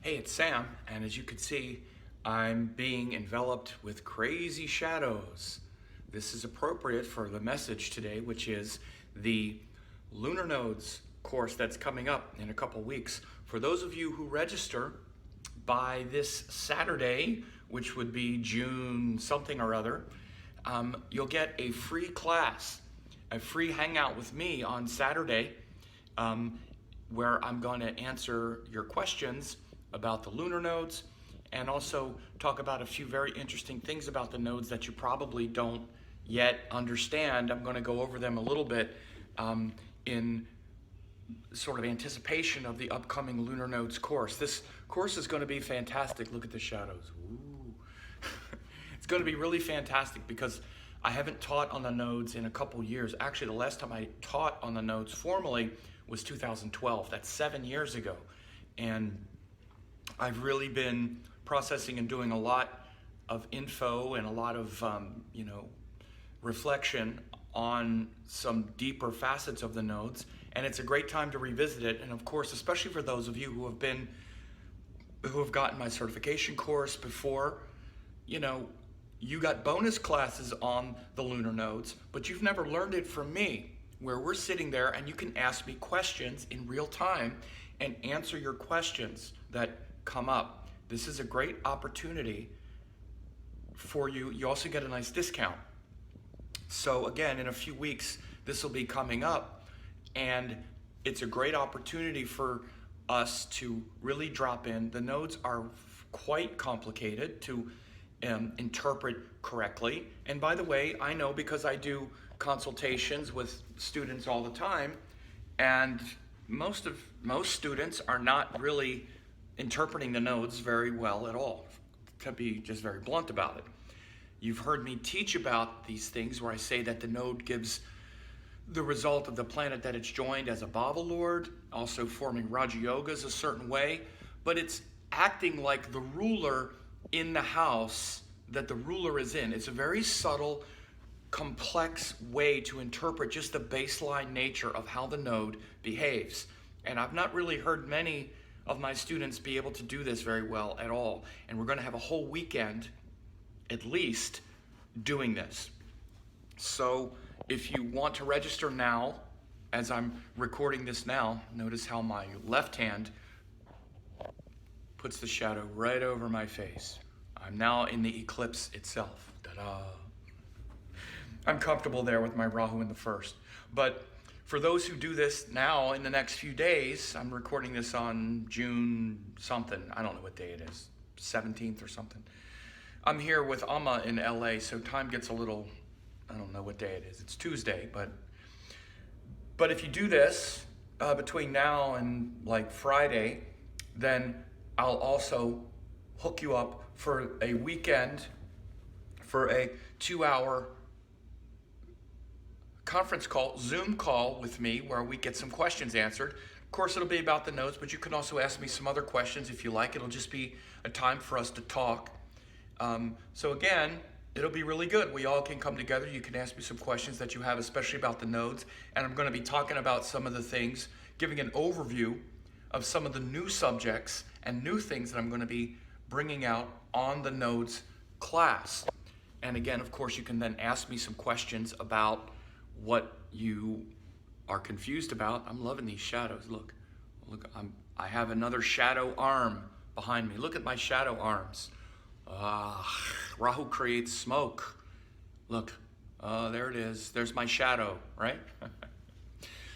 Hey, it's Sam, and as you can see, I'm being enveloped with crazy shadows. This is appropriate for the message today, which is the Lunar Nodes course that's coming up in a couple weeks. For those of you who register by this Saturday, which would be June something or other, you'll get a free class, a free hangout with me on Saturday, where I'm going to answer your questions about the lunar nodes and also talk about a few very interesting things about the nodes that you probably don't yet understand. I'm going to go over them a little bit in sort of anticipation of the upcoming Lunar Nodes course. This course is going to be fantastic. Look at the shadows. Ooh. It's going to be really fantastic because I haven't taught on the nodes in a couple years. Actually, the last time I taught on the nodes formally was 2012. That's 7 years ago. And I've really been processing and doing a lot of info and a lot of reflection on some deeper facets of the nodes, and it's a great time to revisit it. And of course, especially for those of you who have gotten my certification course before, you got bonus classes on the lunar nodes, but you've never learned it from me, where we're sitting there and you can ask me questions in real time and answer your questions that come up. This is a great opportunity for you. You also get a nice discount. So again, in a few weeks, this will be coming up, and it's a great opportunity for us to really drop in. The nodes are quite complicated to interpret correctly. And by the way, I know because I do consultations with students all the time, and most students are not really interpreting the nodes very well at all, to be just very blunt about it. You've heard me teach about these things where I say that the node gives the result of the planet that it's joined as a Baba Lord, also forming Raja Yogas a certain way, but it's acting like the ruler in the house that the ruler is in. It's a very subtle, complex way to interpret just the baseline nature of how the node behaves. And I've not really heard many of my students be able to do this very well at all. And we're going to have a whole weekend, at least, doing this. So if you want to register now, as I'm recording this now, notice how my left hand puts the shadow right over my face. I'm now in the eclipse itself. Ta-da! I'm comfortable there with my Rahu in the first. But for those who do this now in the next few days, I'm recording this on June something. I don't know what day it is, 17th or something. I'm here with Amma in LA, so time gets a little, I don't know what day it is. It's Tuesday, but if you do this between now and like Friday, then I'll also hook you up for a weekend for a 2-hour conference call, Zoom call with me, where we get some questions answered. Of course, it'll be about the nodes, but you can also ask me some other questions if you like. It'll just be a time for us to talk. So again, it'll be really good. We all can come together. You can ask me some questions that you have, especially about the nodes. And I'm going to be talking about some of the things, giving an overview of some of the new subjects and new things that I'm going to be bringing out on the nodes class. And again, of course, you can then ask me some questions about what you are confused about. I'm loving these shadows. Look, I have another shadow arm behind me. Look at my shadow arms. Rahu creates smoke. Look, there it is. There's my shadow, right?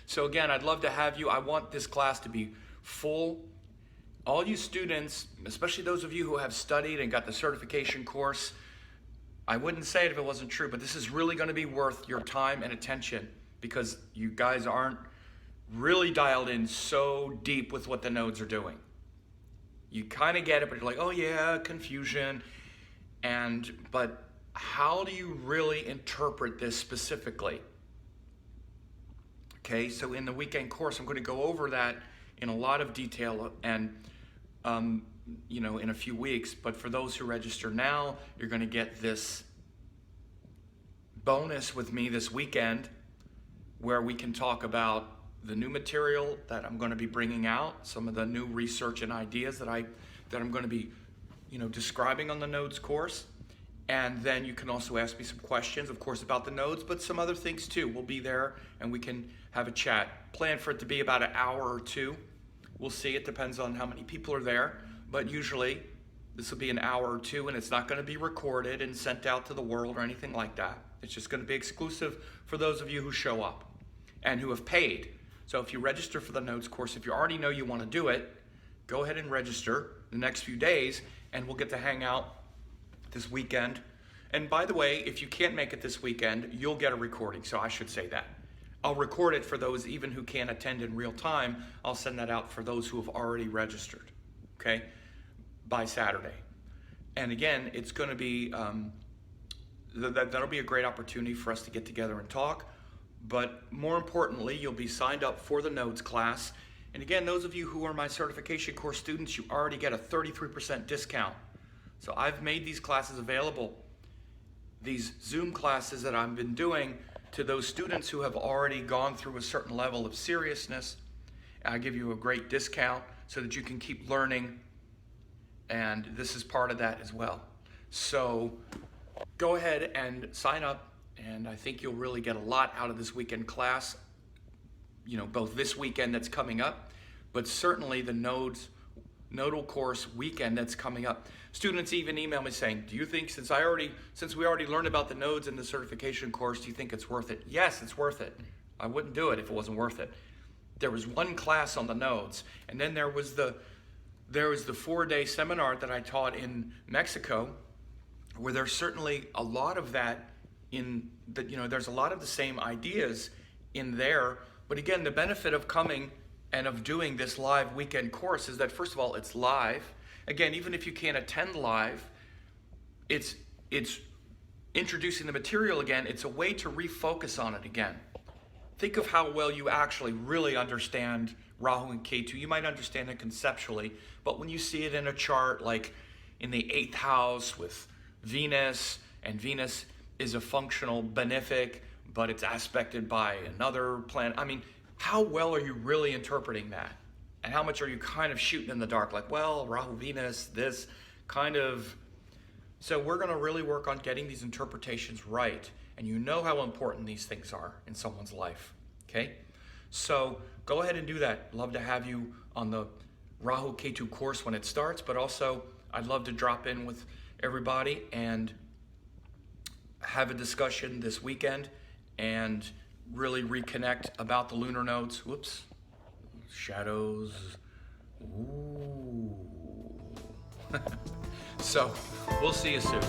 So again, I'd love to have you. I want this class to be full. All you students, especially those of you who have studied and got the certification course, I wouldn't say it if it wasn't true, but this is really going to be worth your time and attention because you guys aren't really dialed in so deep with what the nodes are doing. You kind of get it, but you're like, oh yeah, confusion. But how do you really interpret this specifically? Okay, so in the weekend course, I'm going to go over that in a lot of detail and in a few weeks. But for those who register now, you're going to get this bonus with me this weekend where we can talk about the new material that I'm going to be bringing out, some of the new research and ideas that I'm going to be, describing on the nodes course. And then you can also ask me some questions, of course, about the nodes, but some other things too. We'll be there and we can have a chat. Plan for it to be about an hour or two. We'll see, it depends on how many people are there, but usually this will be an hour or two, and it's not going to be recorded and sent out to the world or anything like that. It's just going to be exclusive for those of you who show up and who have paid. So if you register for the nodes course, if you already know you want to do it, go ahead and register the next few days, and we'll get to hang out this weekend. And by the way, if you can't make it this weekend, you'll get a recording, so I should say that. I'll record it for those even who can't attend in real time. I'll send that out for those who have already registered, okay, by Saturday. And again, it's going to be, that'll be a great opportunity for us to get together and talk. But more importantly, you'll be signed up for the nodes class. And again, those of you who are my certification course students, you already get a 33% discount. So I've made these classes available, these Zoom classes that I've been doing, to those students who have already gone through a certain level of seriousness. I give you a great discount so that you can keep learning, and this is part of that as well. So go ahead and sign up, and I think you'll really get a lot out of this weekend class, both this weekend that's coming up, but certainly the nodal course weekend that's coming up. Students even email me saying, do you think, since we already learned about the nodes in the certification course, do you think it's worth it? Yes, it's worth it. I wouldn't do it if it wasn't worth it. There was one class on the nodes, and then there was the 4-day seminar that I taught in Mexico, where there's certainly a lot of that there's a lot of the same ideas in there. But again, the benefit of coming and of doing this live weekend course is that, first of all, it's live. Again, even if you can't attend live, it's introducing the material again. It's a way to refocus on it again. Think of how well you actually really understand Rahu and Ketu. You might understand it conceptually, but when you see it in a chart, like in the 8th house with Venus, and Venus is a functional benefic, but it's aspected by another planet. I mean, how well are you really interpreting that? And how much are you kind of shooting in the dark? Like, well, Rahu, Venus, this kind of. So we're going to really work on getting these interpretations right. And you know how important these things are in someone's life, okay? So go ahead and do that. Love to have you on the Rahu Ketu course when it starts, but also I'd love to drop in with everybody and have a discussion this weekend and really reconnect about the lunar nodes. Whoops. Shadows. Ooh. So we'll see you soon.